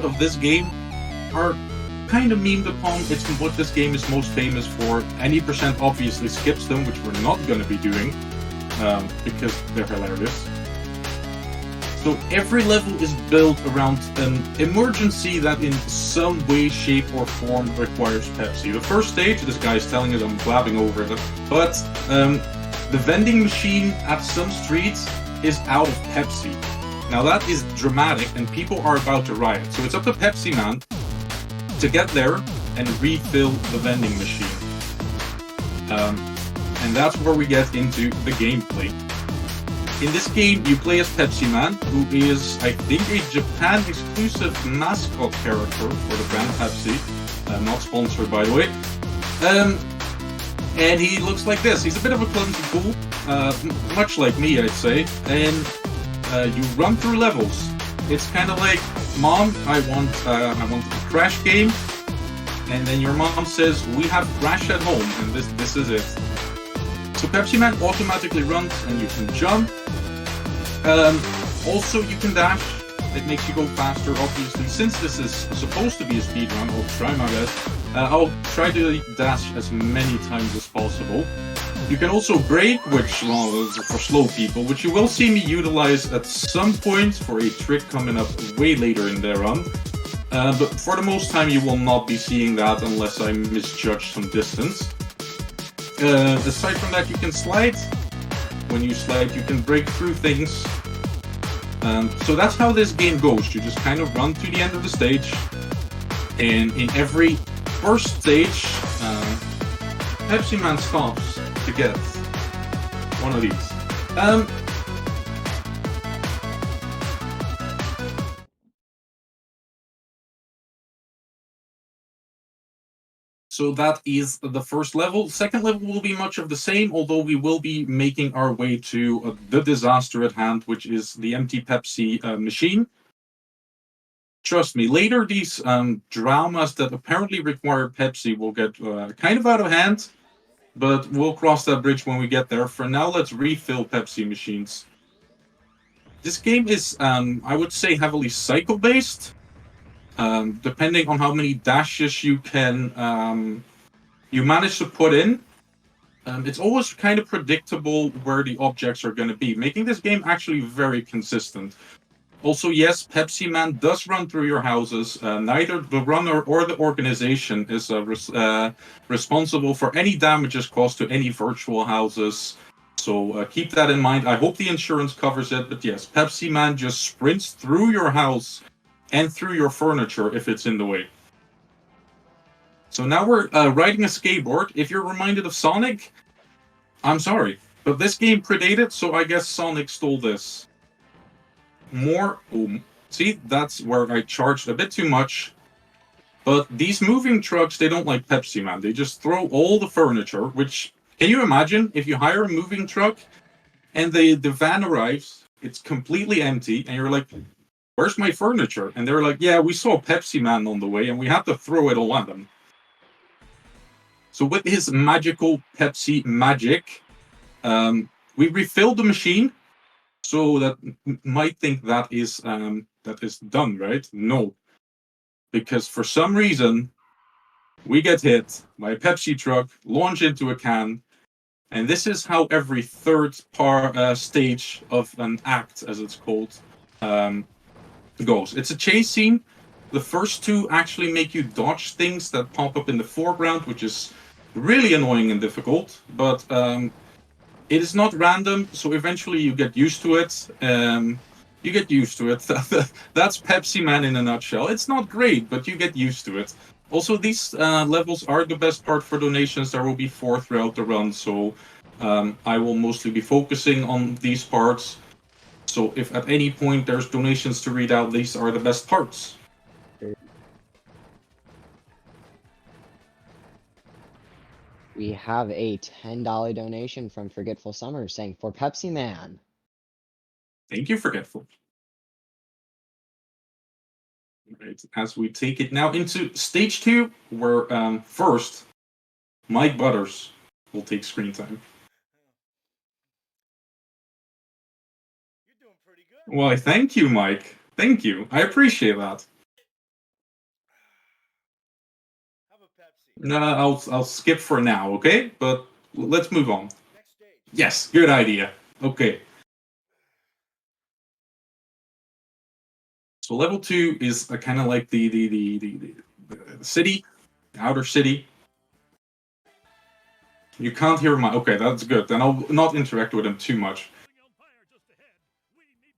of this game are kind of memed upon. It's what this game is most famous for. Any percent obviously skips them, which we're not going to be doing because they're hilarious. So every level is built around an emergency that in some way, shape, or form requires Pepsi. The first stage, this guy is telling us I'm blabbing over it, but the vending machine at some streets is out of Pepsi. Now that is dramatic and people are about to riot. So it's up to Pepsiman to get there and refill the vending machine. And that's where we get into the gameplay. In this game, you play as Pepsiman, who is, I think, a Japan-exclusive mascot character for the brand Pepsi. Not sponsored, by the way. And he looks like this. He's a bit of a clumsy fool, much like me, I'd say. And you run through levels. It's kind of like, Mom, I want a Crash game. And then your mom says, we have Crash at home, and this is it. So Pepsiman automatically runs and you can jump. Also, you can dash. It makes you go faster, obviously. Since this is supposed to be a speed run, I'll try my best. I'll try to dash as many times as possible. You can also brake, which, well, is for slow people, which you will see me utilize at some point for a trick coming up way later in the run. But for the most time, you will not be seeing that unless I misjudge some distance. Aside from that, you can slide. When you slide, you can break through things. So that's how this game goes. You just kind of run to the end of the stage. And in every first stage, Pepsiman stops to get one of these. So that is the first level. Second level will be much of the same, although we will be making our way to the disaster at hand, which is the empty Pepsi machine. Trust me, later these dramas that apparently require Pepsi will get kind of out of hand, but we'll cross that bridge when we get there. For now, let's refill Pepsi machines. This game is, I would say, heavily cycle-based. Depending on how many dashes you can you manage to put in, it's always kind of predictable where the objects are going to be, making this game actually very consistent. Also, yes, Pepsiman does run through your houses. Neither the runner or the organization is responsible for any damages caused to any virtual houses. So keep that in mind. I hope the insurance covers it, but yes, Pepsiman just sprints through your house and through your furniture if it's in the way. So now we're riding a skateboard. If you're reminded of Sonic, I'm sorry, but this game predated, so I guess Sonic stole this. More, see, that's where I charged a bit too much. But these moving trucks, they don't like Pepsiman. They just throw all the furniture, which, can you imagine if you hire a moving truck and the van arrives, it's completely empty, and you're like, where's my furniture? And they're like, yeah, we saw Pepsiman on the way and we had to throw it all at them. So with his magical Pepsi magic, we refilled the machine. So that might think that is done, right? No. Because for some reason, we get hit by a Pepsi truck, launch into a can, and this is how every third stage of an act, as it's called, goes. It's a chase scene. The first two actually make you dodge things that pop up in the foreground, which is really annoying and difficult, but it is not random, so eventually you get used to it. You get used to it. That's Pepsiman in a nutshell. It's not great, but you get used to it. Also, these levels are the best part for donations. There will be 4 throughout the run, so I will mostly be focusing on these parts. So if at any point there's donations to read out, these are the best parts. We have a $10 donation from Forgetful Summer saying, for Pepsi Man. Thank you, Forgetful. Right, as we take it now into stage 2, where first, Mike Butters will take screen time. Well, thank you, Mike. Thank you. I appreciate that. No, I'll skip for now, okay? But let's move on. Yes, good idea. Okay. So level 2 is kind of like the city, outer city. You can't hear my. Okay, that's good. Then I'll not interact with him too much.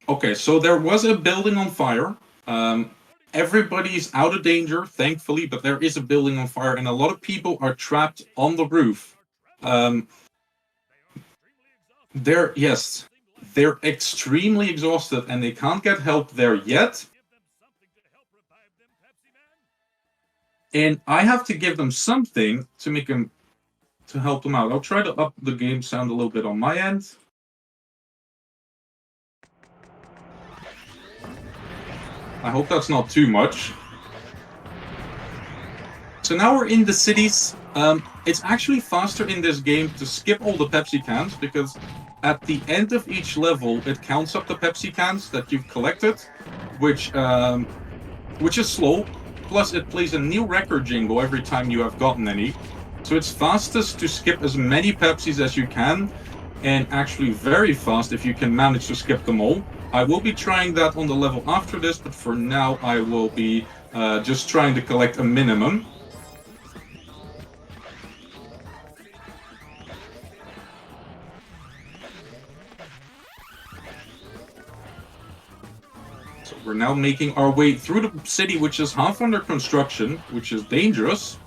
Okay, so there was a building on fire. Um, Everybody's out of danger, thankfully, but there is a building on fire, and a lot of people are trapped on the roof. Um, yes, they're extremely exhausted, and they can't get help there yet. And I have to give them something to make them to help them out. I'll try to up the game sound a little bit on my end. I hope that's not too much. So now we're in the cities. It's actually faster in this game to skip all the Pepsi cans because at the end of each level, it counts up the Pepsi cans that you've collected, which is slow. Plus, it plays a new record jingle every time you have gotten any. So it's fastest to skip as many Pepsis as you can, and actually very fast if you can manage to skip them all. I will be trying that on the level after this, but for now I will be just trying to collect a minimum. So we're now making our way through the city, which is half under construction, which is dangerous.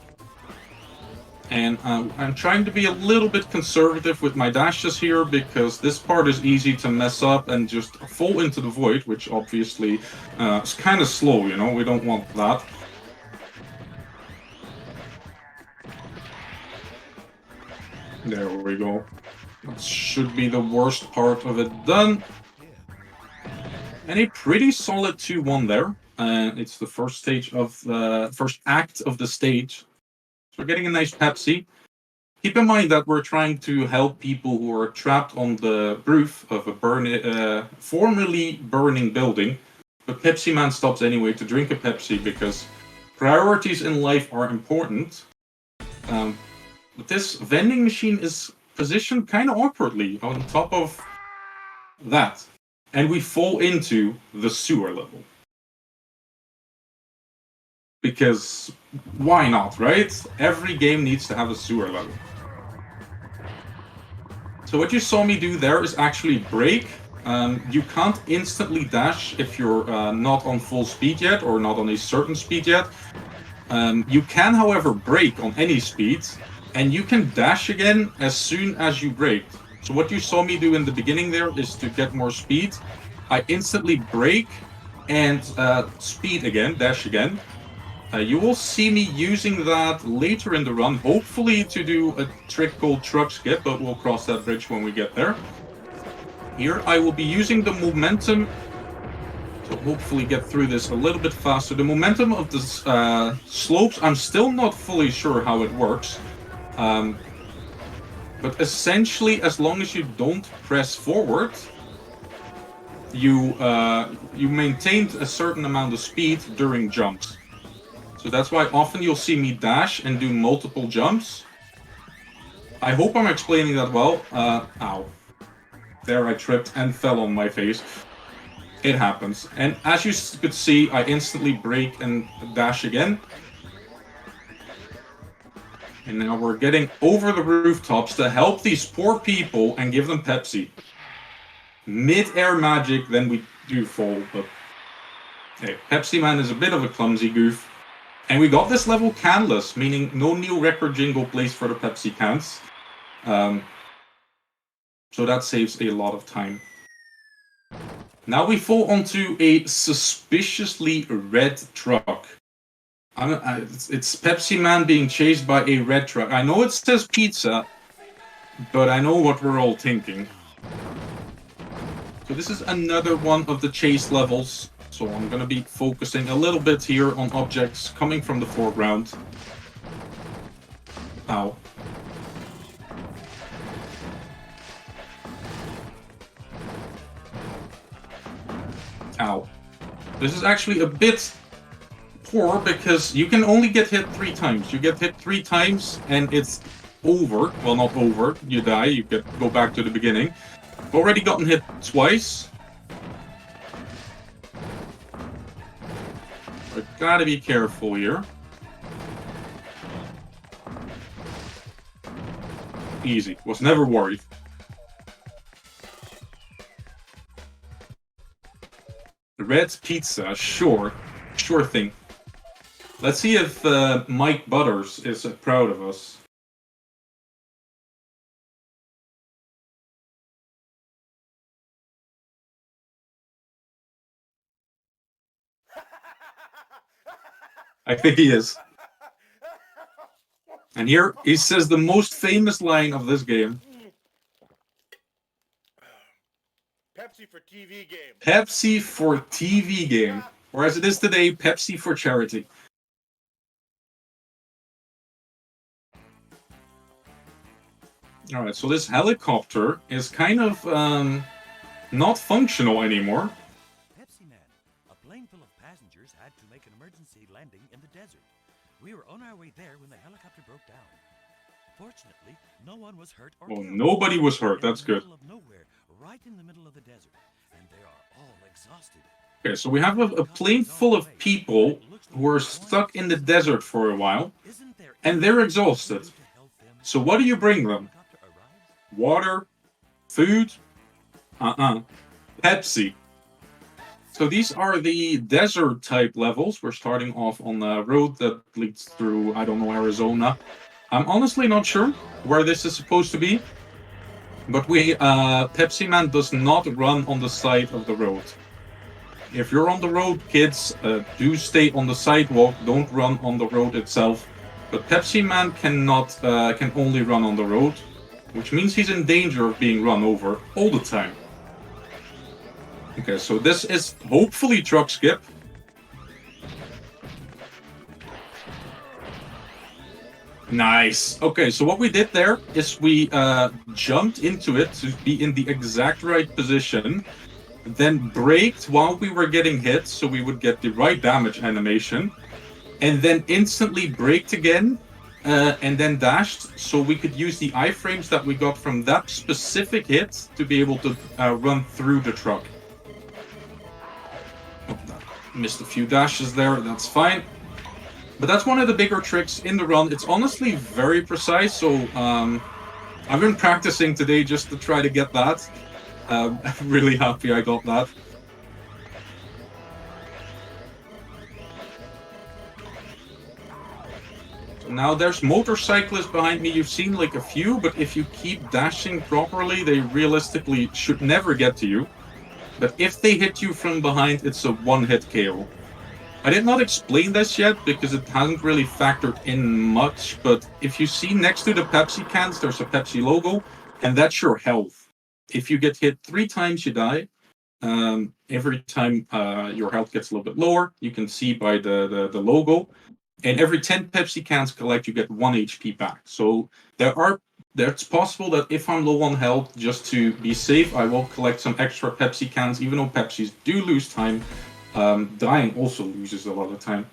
And I'm trying to be a little bit conservative with my dashes here because this part is easy to mess up and just fall into the void, which obviously is kind of slow, you know, we don't want that. There we go. That should be the worst part of it done. And a pretty solid 2-1 there. It's the first stage of first act of the stage. So we're getting a nice Pepsi. Keep in mind that we're trying to help people who are trapped on the roof of a formerly burning building. But Pepsi Man stops anyway to drink a Pepsi because priorities in life are important. But this vending machine is positioned kind of awkwardly on top of that. And we fall into the sewer level. Because why not, right? Every game needs to have a sewer level. So what you saw me do there is actually brake. You can't instantly dash if you're not on full speed yet or not on a certain speed yet. You can, however, brake on any speed, and you can dash again as soon as you brake. So what you saw me do in the beginning there is to get more speed. I instantly brake and speed again, dash again. You will see me using that later in the run, hopefully to do a trick called truck skip, but we'll cross that bridge when we get there. Here I will be using the momentum to hopefully get through this a little bit faster. The momentum of the slopes, I'm still not fully sure how it works. But essentially, as long as you don't press forward, you maintained a certain amount of speed during jumps. So that's why often you'll see me dash and do multiple jumps. I hope I'm explaining that well. Ow. There I tripped and fell on my face. It happens. And as you could see, I instantly brake and dash again. And now we're getting over the rooftops to help these poor people and give them Pepsi. Mid-air magic, then we do fall, but hey, Pepsi Man is a bit of a clumsy goof. And we got this level canless, meaning no new record jingle plays for the Pepsi cans. So that saves a lot of time. Now we fall onto a suspiciously red truck. It's Pepsi Man being chased by a red truck. I know it says pizza, but I know what we're all thinking. So this is another one of the chase levels. So I'm going to be focusing a little bit here on objects coming from the foreground. Ow. Ow. This is actually a bit poor because you can only get hit 3 times. You get hit 3 times and it's over. Well, not over. You die. You go back to the beginning. Already gotten hit twice. I gotta be careful here. Easy. Was never worried. Red pizza, sure. Sure thing. Let's see if Mike Butters is proud of us. I think he is. And here he says the most famous line of this game. Pepsi for TV game. Pepsi for TV game. Or as it is today, Pepsi for charity. Alright, so this helicopter is kind of not functional anymore. Pepsiman, a plane full of passengers had to make an emergency landing in the desert. We were on our way there when the helicopter broke down. Fortunately, no one was hurt or Well, killed. nobody was hurt, that's good. In the middle of nowhere, right in the middle of the desert, and they are all exhausted. Okay, so we have a plane full of people who are stuck in the desert for a while, and they're exhausted. So what do you bring them? Water? Food? Pepsi. So these are the desert type levels. We're starting off on the road that leads through, I don't know, Arizona. I'm honestly not sure where this is supposed to be. But Pepsiman does not run on the side of the road. If you're on the road, kids, do stay on the sidewalk. Don't run on the road itself. But Pepsiman can only run on the road, which means he's in danger of being run over all the time. Okay, so this is hopefully truck skip. Nice. Okay, so what we did there is we jumped into it to be in the exact right position, then braked while we were getting hit so we would get the right damage animation, and then instantly braked again, and then dashed so we could use the iframes that we got from that specific hit to be able to run through the truck. Oh, missed a few dashes there, that's fine. But that's one of the bigger tricks in the run. It's honestly very precise, so I've been practicing today just to try to get that. I'm really happy I got that. Now there's motorcyclists behind me. You've seen like a few, but if you keep dashing properly, they realistically should never get to you. But if they hit you from behind, it's a one-hit KO. I did not explain this yet because it hasn't really factored in much, but if you see next to the Pepsi cans, there's a Pepsi logo, and that's your health. If you get hit 3 times, you die. Every time your health gets a little bit lower, you can see by the logo. And every 10 Pepsi cans collect, you get 1 HP back. So it's possible that if I'm low on health, just to be safe, I will collect some extra Pepsi cans, even though Pepsis do lose time. Dying also loses a lot of time.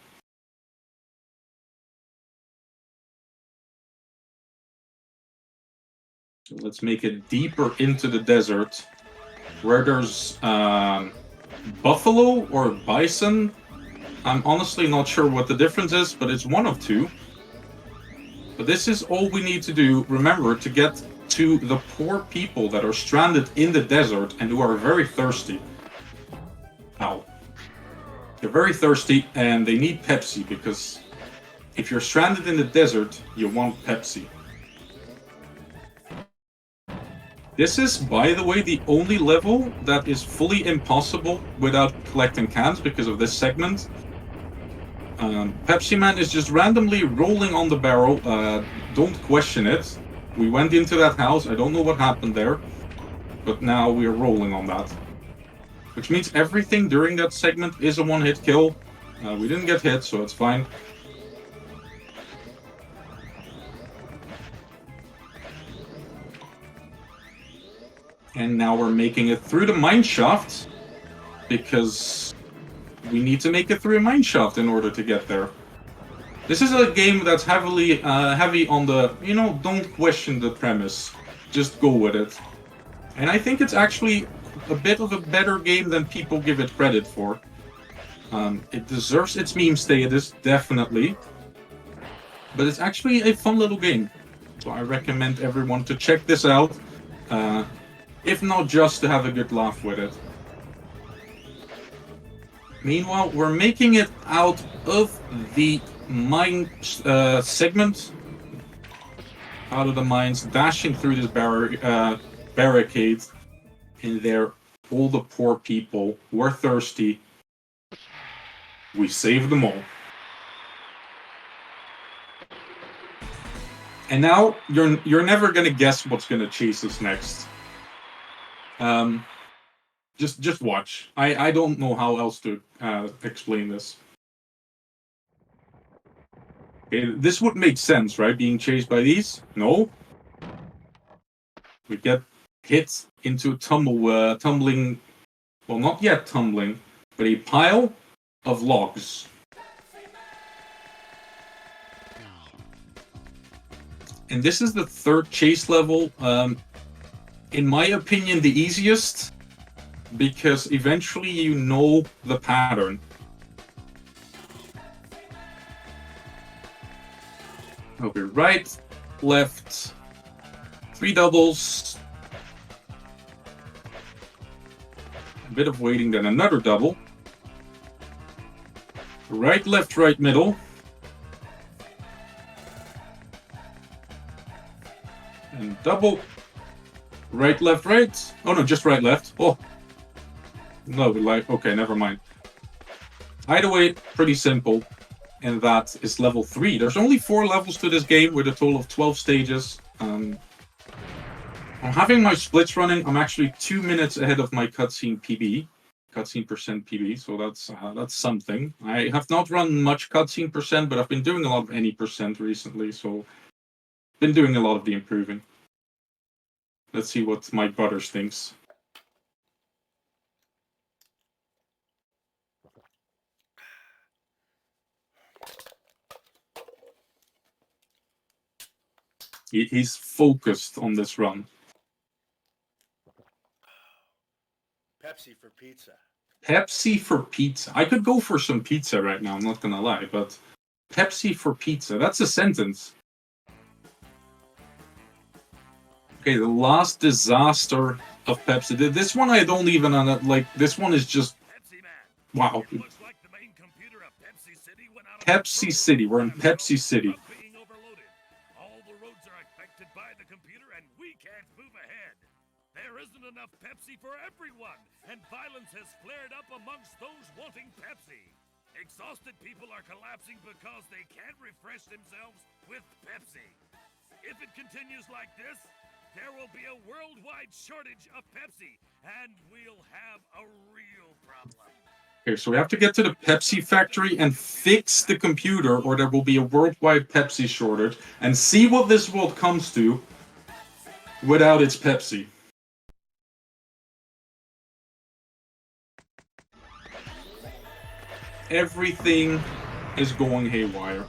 So let's make it deeper into the desert, where there's buffalo or bison. I'm honestly not sure what the difference is, but it's one of two. But this is all we need to do, remember, to get to the poor people that are stranded in the desert and who are very thirsty. Ow. They're very thirsty and they need Pepsi, because if you're stranded in the desert, you want Pepsi. This is, by the way, the only level that is fully impossible without collecting cans because of this segment. Pepsiman is just randomly rolling on the barrel. Don't question it. We went into that house. I don't know what happened there. But now we are rolling on that. Which means everything during that segment is a one-hit kill. We didn't get hit, so it's fine. And now we're making it through the mine shaft, because we need to make it through a mine shaft in order to get there. This is a game that's heavy on the, don't question the premise. Just go with it. And I think it's actually a bit of a better game than people give it credit for. It deserves its meme status, definitely. But it's actually a fun little game. So I recommend everyone to check this out. If not just to have a good laugh with it. Meanwhile, we're making it out of the mine segment. Out of the mines, dashing through this barricade. And there, all the poor people were thirsty. We saved them all. And now, you're never gonna guess what's gonna chase us next. Just watch. I don't know how else to explain this. Okay, this would make sense, right? Being chased by these? No. We get hit into tumbling, well, not yet tumbling, but a pile of logs. And this is the third chase level. In my opinion, the easiest, because eventually you know the pattern. Okay, right, left, 3 doubles, a bit of waiting, then another double. Right, left, right, middle. And double. Right, left, right. Oh no, just right, left. Oh. No, okay, never mind. Either way, pretty simple. And that is level 3. There's only 4 levels to this game with a total of 12 stages. I'm having my splits running. I'm actually 2 minutes ahead of my cutscene PB. Cutscene percent PB, so that's something. I have not run much cutscene percent, but I've been doing a lot of any percent recently, so been doing a lot of the improving. Let's see what my brothers thinks. He's focused on this run. Pepsi for pizza. Pepsi for pizza. I could go for some pizza right now, I'm not gonna lie, but Pepsi for pizza, that's a sentence. Okay, the last disaster of Pepsi. This one I don't even, like, this one is just, wow. Pepsi City, we're in Pepsi City. There isn't enough Pepsi for everyone, and violence has flared up amongst those wanting Pepsi. Exhausted people are collapsing because they can't refresh themselves with Pepsi. If it continues like this, there will be a worldwide shortage of Pepsi, and we'll have a real problem. Okay, so we have to get to the Pepsi factory and fix the computer, or there will be a worldwide Pepsi shortage, and see what this world comes to without its Pepsi. Everything is going haywire.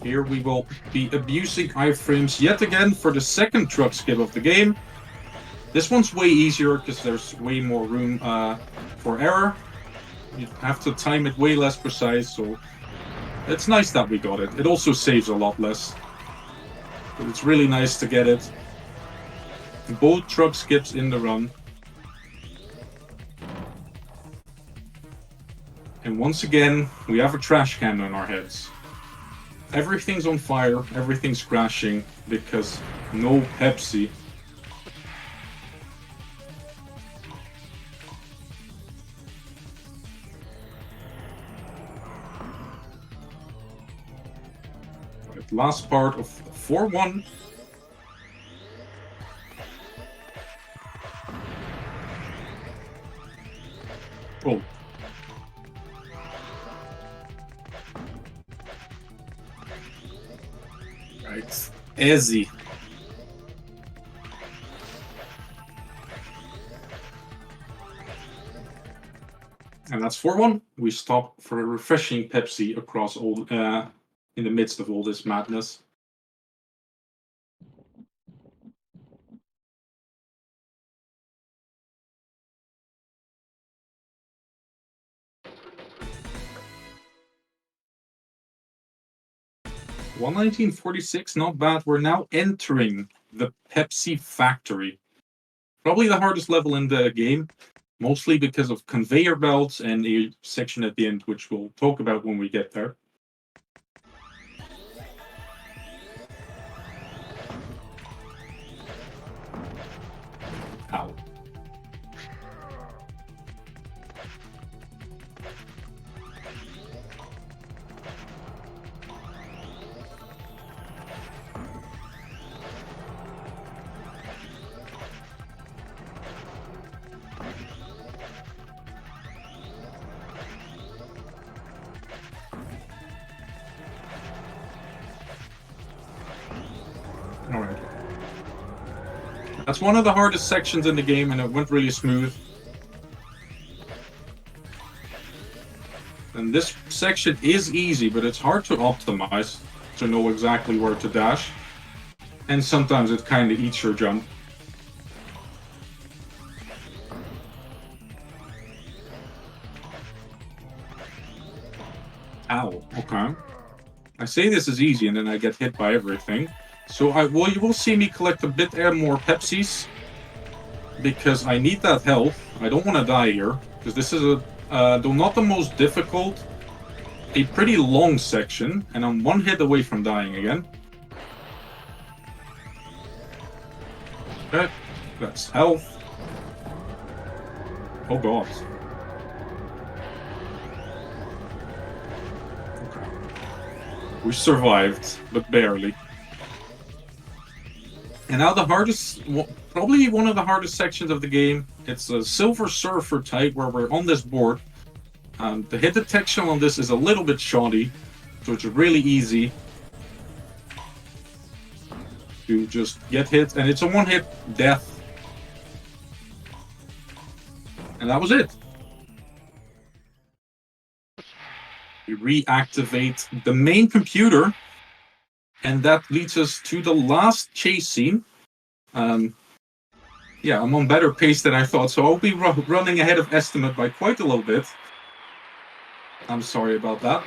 Here we will be abusing iframes yet again for the second truck skip of the game. This one's way easier because there's way more room for error. You have to time it way less precise, so it's nice that we got it. It also saves a lot less. But it's really nice to get it. Both truck skips in the run. And once again, we have a trash can on our heads. Everything's on fire, everything's crashing, because no Pepsi. Right, last part of 4-1. Oh. Right. Easy. And that's 4-1. We stop for a refreshing Pepsi across all in the midst of all this madness. Well, 1946, not bad. We're now entering the Pepsi factory. Probably the hardest level in the game, mostly because of conveyor belts and a section at the end, which we'll talk about when we get there. Ow. Alright. That's one of the hardest sections in the game, and it went really smooth. And this section is easy, but it's hard to optimize to know exactly where to dash. And sometimes it kind of eats your jump. Ow, okay. I say this is easy and then I get hit by everything. So you will see me collect a bit more Pepsis because I need that health. I don't want to die here because this is though not the most difficult, a pretty long section, and I'm one hit away from dying again. Okay, that's health. Oh god. Okay. We survived, but barely. And now the hardest, probably one of the hardest sections of the game. It's a Silver Surfer type where we're on this board. The hit detection on this is a little bit shoddy, so it's really easy to just get hit, and it's a one-hit death. And that was it. We reactivate the main computer, and that leads us to the last chase scene. Yeah, I'm on better pace than I thought, so I'll be running ahead of estimate by quite a little bit. I'm sorry about that.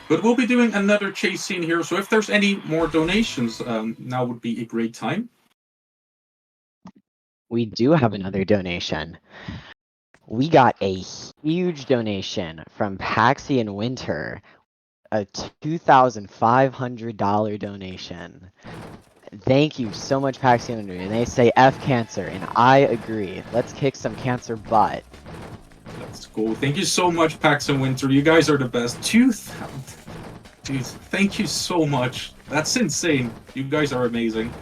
But we'll be doing another chase scene here, so if there's any more donations, now would be a great time. We do have another donation. We got a huge donation from Paxi and Winter, a $2,500 donation. Thank you so much, Paxi and Winter. And they say F cancer, and I agree. Let's kick some cancer butt. That's cool. Thank you so much, Pax and Winter. You guys are the best. 2,000. Jeez, thank you so much. That's insane. You guys are amazing.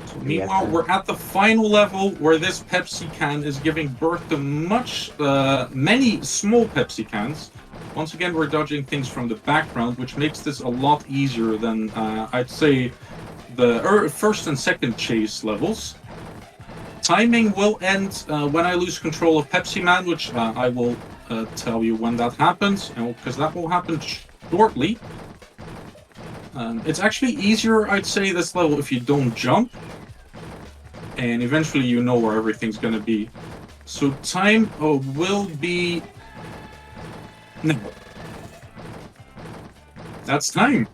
So meanwhile, we're at the final level where this Pepsi can is giving birth to many small Pepsi cans. Once again, we're dodging things from the background, which makes this a lot easier than, I'd say, the first and second chase levels. Timing will end when I lose control of Pepsi Man, which I will tell you when that happens, because that will happen shortly. It's actually easier, I'd say, this level if you don't jump, and eventually you know where everything's going to be. So time will be... No. That's time.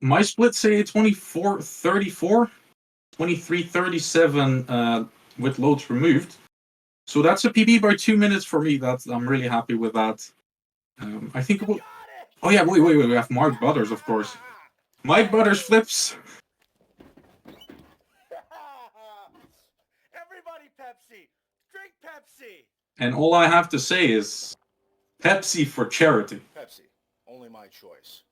My split say 24-34, 23-37 with loads removed. So that's a PB by 2 minutes for me. I'm really happy with that. I think it will... Oh yeah, wait, we have Mark Butters, of course. Mike Butters flips. Everybody Pepsi! Drink Pepsi! And all I have to say is Pepsi for charity. Pepsi. Only my choice.